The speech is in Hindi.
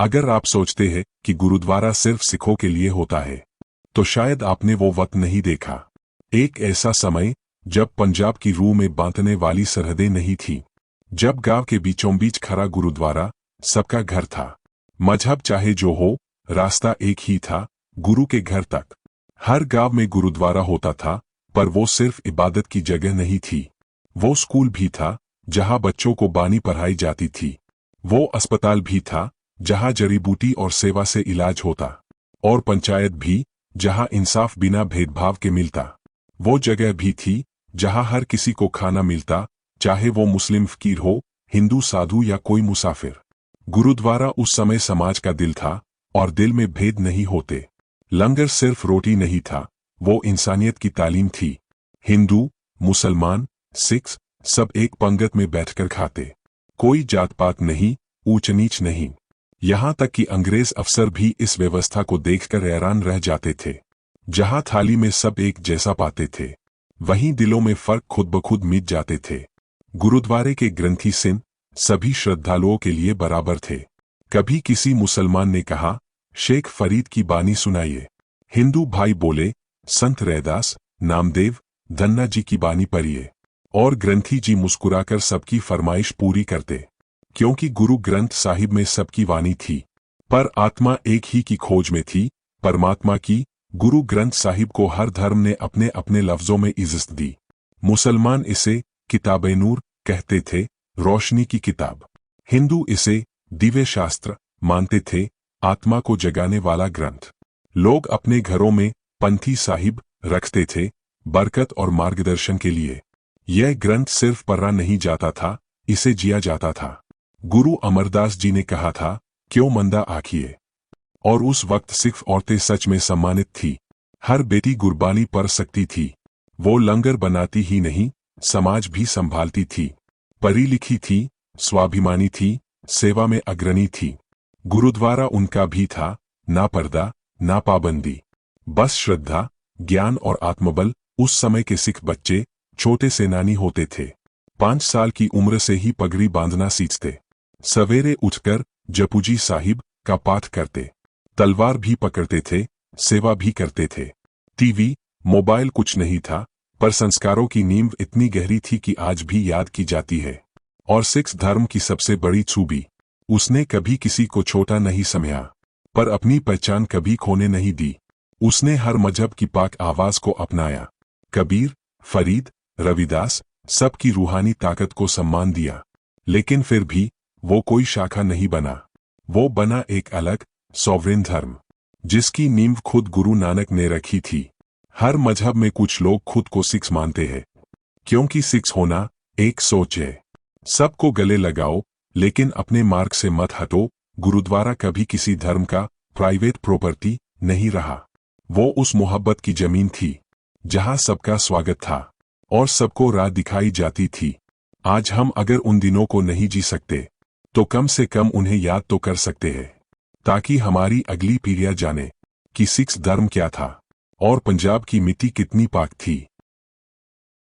अगर आप सोचते हैं कि गुरुद्वारा सिर्फ सिखों के लिए होता है, तो शायद आपने वो वक्त नहीं देखा। एक ऐसा समय जब पंजाब की रूह में बांधने वाली सरहदें नहीं थी, जब गांव के बीचों बीच खड़ा गुरुद्वारा सबका घर था। मजहब चाहे जो हो, रास्ता एक ही था, गुरु के घर तक। हर गांव में गुरुद्वारा होता था, पर वो सिर्फ इबादत की जगह नहीं थी। वो स्कूल भी था, जहां बच्चों को बानी पढ़ाई जाती थी। वो अस्पताल भी था, जहां जड़ी बूटी और सेवा से इलाज होता। और पंचायत भी, जहां इंसाफ बिना भेदभाव के मिलता। वो जगह भी थी जहां हर किसी को खाना मिलता, चाहे वो मुस्लिम फकीर हो, हिंदू साधु या कोई मुसाफिर। गुरुद्वारा उस समय समाज का दिल था, और दिल में भेद नहीं होते। लंगर सिर्फ रोटी नहीं था, वो इंसानियत की तालीम थी। हिंदू, मुसलमान, सिख सब एक पंगत में बैठकर खाते। कोई जात पात नहीं, ऊंच नीच नहीं। यहां तक कि अंग्रेज अफसर भी इस व्यवस्था को देखकर हैरान रह जाते थे। जहां थाली में सब एक जैसा पाते थे, वहीं दिलों में फर्क खुद ब खुद मिट जाते थे। गुरुद्वारे के ग्रंथी सिंह सभी श्रद्धालुओं के लिए बराबर थे। कभी किसी मुसलमान ने कहा, शेख फरीद की बानी सुनाइए। हिंदू भाई बोले, संत रैदास, नामदेव, धन्ना जी की बानी पढ़िए। और ग्रंथी जी मुस्कुराकर सबकी फरमाइश पूरी करते, क्योंकि गुरु ग्रंथ साहिब में सबकी वाणी थी। पर आत्मा एक ही की खोज में थी, परमात्मा की। गुरु ग्रंथ साहिब को हर धर्म ने अपने अपने लफ्जों में इज्जत दी। मुसलमान इसे किताबे नूर कहते थे, रोशनी की किताब। हिंदू इसे दिव्य शास्त्र मानते थे, आत्मा को जगाने वाला ग्रंथ। लोग अपने घरों में पंथी साहिब रखते थे, बरकत और मार्गदर्शन के लिए। यह ग्रंथ सिर्फ पढ़ा नहीं जाता था, इसे जिया जाता था। गुरु अमरदास जी ने कहा था, क्यों मंदा आखिए। और उस वक्त सिख औरतें सच में सम्मानित थी। हर बेटी गुरबानी पढ़ सकती थी। वो लंगर बनाती ही नहीं, समाज भी संभालती थी। पढ़ी लिखी थी, स्वाभिमानी थी, सेवा में अग्रणी थी। गुरुद्वारा उनका भी था, ना पर्दा, ना पाबंदी, बस श्रद्धा, ज्ञान और आत्मबल। उस समय के सिख बच्चे छोटे सेनानी होते थे। 5 साल की उम्र से ही पगड़ी बांधना सीखते। सवेरे उठकर जपुजी साहिब का पाठ करते, तलवार भी पकड़ते थे, सेवा भी करते थे। टीवी, मोबाइल कुछ नहीं था, पर संस्कारों की नींव इतनी गहरी थी कि आज भी याद की जाती है। और सिख धर्म की सबसे बड़ी खूबी, उसने कभी किसी को छोटा नहीं समझा, पर अपनी पहचान कभी खोने नहीं दी। उसने हर मजहब की पाक आवाज को अपनाया। कबीर, फरीद, रविदास सबकी रूहानी ताकत को सम्मान दिया। लेकिन फिर भी वो कोई शाखा नहीं बना। वो बना एक अलग, सॉवरेन धर्म, जिसकी नींव खुद गुरु नानक ने रखी थी। हर मजहब में कुछ लोग खुद को सिख मानते हैं, क्योंकि सिख होना एक सोच है। सबको गले लगाओ, लेकिन अपने मार्ग से मत हटो। गुरुद्वारा कभी किसी धर्म का प्राइवेट प्रॉपर्टी नहीं रहा। वो उस मोहब्बत की जमीन थी, जहां सबका स्वागत था और सबको राह दिखाई जाती थी। आज हम अगर उन दिनों को नहीं जी सकते, तो कम से कम उन्हें याद तो कर सकते हैं, ताकि हमारी अगली पीढ़ियां जाने कि सिख धर्म क्या था और पंजाब की मिट्टी कितनी पाक थी।